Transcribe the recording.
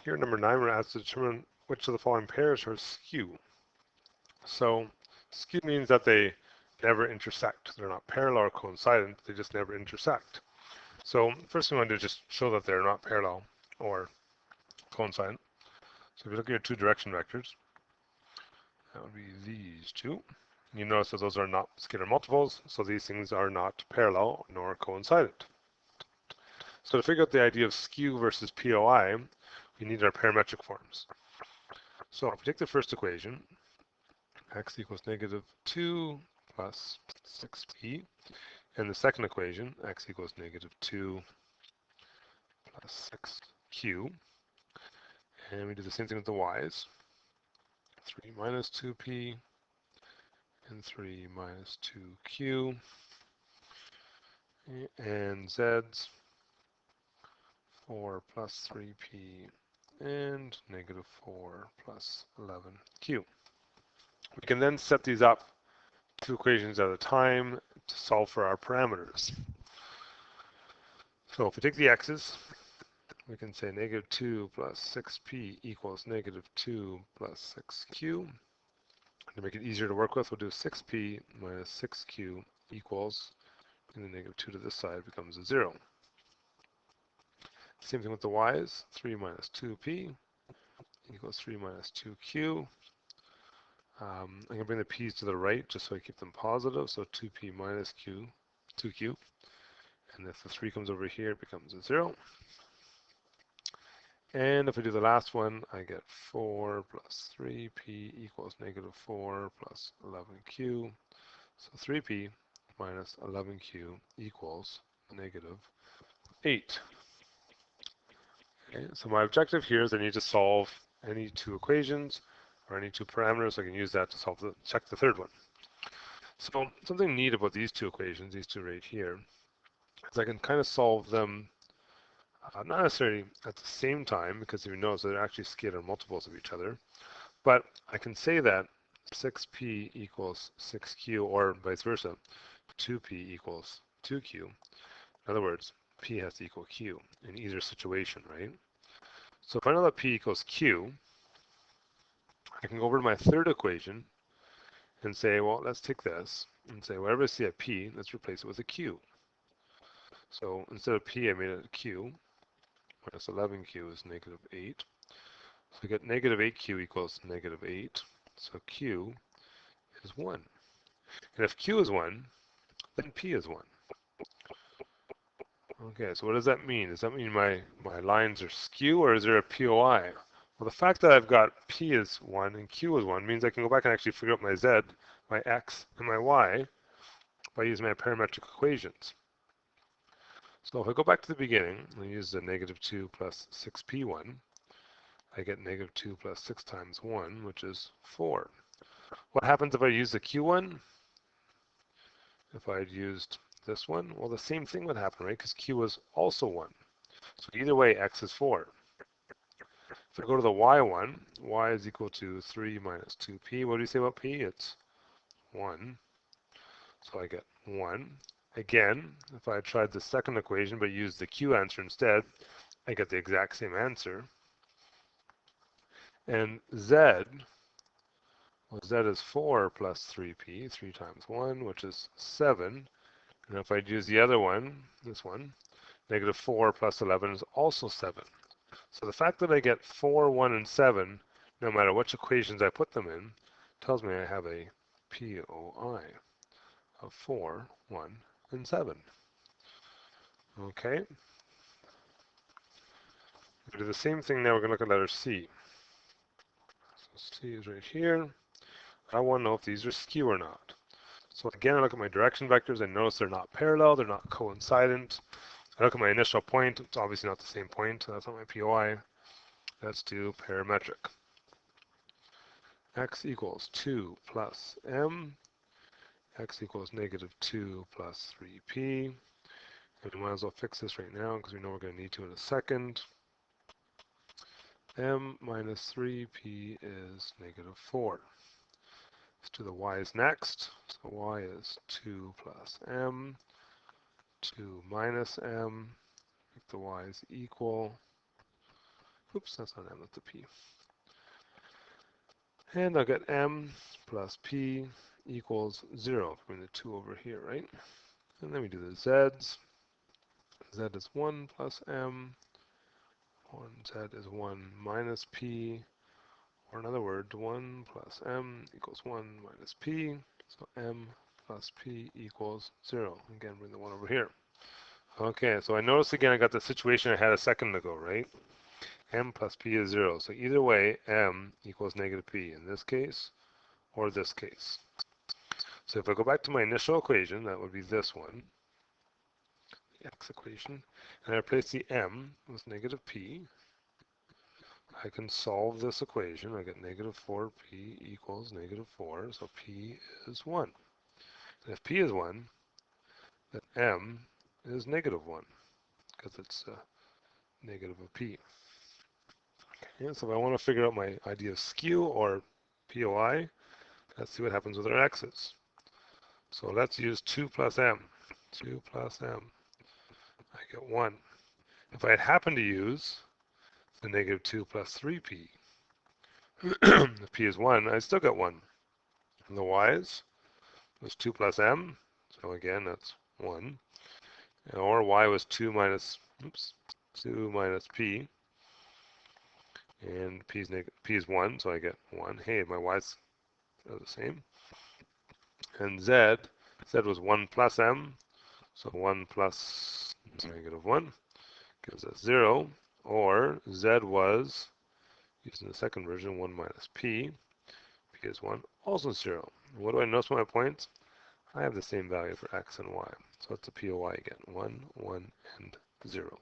Here, number 9, we're asked to determine which of the following pairs are skew. So skew means that they never intersect. They're not parallel or coincident, they just never intersect. So first we want to just show that they're not parallel or coincident. So if you look at your two direction vectors, that would be these two. You notice that those are not scalar multiples, so these things are not parallel nor coincident. So to figure out the idea of skew versus POI, we need our parametric forms. So if we take the first equation, x equals negative 2 plus 6p, and the second equation, x equals negative 2 plus 6q, and we do the same thing with the y's, 3 minus 2p and 3 minus 2q, and z's, 4 plus 3p and negative 4 plus 11q. We can then set these up two equations at a time to solve for our parameters. So if we take the x's, we can say negative 2 plus 6p equals negative 2 plus 6q. To make it easier to work with, we'll do 6p minus 6q equals, and the negative 2 to this side becomes a 0. Same thing with the y's, 3 minus 2p equals 3 minus 2q. I'm going to bring the p's to the right just so I keep them positive, so 2p minus q, 2q. And if the 3 comes over here, it becomes a 0. And if we do the last one, I get 4 plus 3p equals negative 4 plus 11q. So 3p minus 11q equals negative 8. Okay, so my objective here is I need to solve any two equations or any two parameters. I can use that to check the third one. So something neat about these two equations, these two right here, is I can kind of solve them not necessarily at the same time, because if you notice they're actually scalar multiples of each other, but I can say that 6p equals 6q, or vice versa, 2p equals 2q. In other words, p has to equal q in either situation, right? So if I know that p equals q, I can go over to my third equation and say, well, let's take this and say, wherever I see a p, let's replace it with a q. So instead of p, I made it a q. Minus 11q is negative 8. So we get negative 8q equals negative 8. So q is 1. And if q is 1, then p is 1. Okay, so what does that mean? Does that mean my lines are skew, or is there a POI? Well, the fact that I've got p is 1 and q is 1 means I can go back and actually figure out my z, my x, and my y by using my parametric equations. So if I go back to the beginning and use the negative 2 plus 6p1, I get negative 2 plus 6 times 1, which is 4. What happens if I use the q1? If I had used this one, well, the same thing would happen, right? Because q is also 1. So either way, x is 4. If I go to the y1, y is equal to 3 minus 2p. What do you say about p? It's 1. So I get 1. Again, if I tried the second equation but used the q answer instead, I get the exact same answer. And z, well, z is 4 plus 3p, 3 times 1, which is 7. And if I'd use the other one, this one, negative 4 plus 11 is also 7. So the fact that I get 4, 1, and 7, no matter which equations I put them in, tells me I have a POI of 4, 1, and 7. Okay. We do the same thing now. We're going to look at letter C. So C is right here. I want to know if these are skew or not. So again, I look at my direction vectors. I notice they're not parallel. They're not coincident. I look at my initial point. It's obviously not the same point. So that's not my POI. Let's do parametric. X equals 2 plus m. X equals negative 2 plus 3p. And we might as well fix this right now because we know we're going to need to in a second. M minus 3p is negative 4. Let's do the y's next. So y is 2 plus m, 2 minus m, make the y's equal, Oops, that's not m, that's a p. And I'll get m plus p equals 0. Bring the 2 over here, right? And then we do the z's. Z is 1 plus m. 1z is 1 minus p. Or in other words, 1 plus m equals 1 minus p. So m plus p equals 0. Again, bring the 1 over here. Okay, so I noticed again I got the situation I had a second ago, right? M plus p is 0. So either way, m equals negative p in this case or this case. So if I go back to my initial equation, that would be this one, the x equation, and I replace the m with negative p, I can solve this equation. I get negative 4p equals negative 4, so p is 1. And if p is 1, then m is negative 1, because it's negative of p. Okay, so if I want to figure out my idea of skew, or POI, let's see what happens with our x's. So let's use 2 plus m. 2 plus m. I get 1. If I had happened to use the negative 2 plus 3p, if p is 1, I still get 1. And the y's was 2 plus m, so again, that's 1. Or y was 2 minus p, and p is 1, so I get 1. Hey, my y's are the same. And z was 1 plus m, so 1 plus negative 1 gives us 0. Or z was, using the second version, 1 minus p. P is 1, also 0. What do I notice with my points? I have the same value for x and y. So it's a POI again, 1, 1, and 0.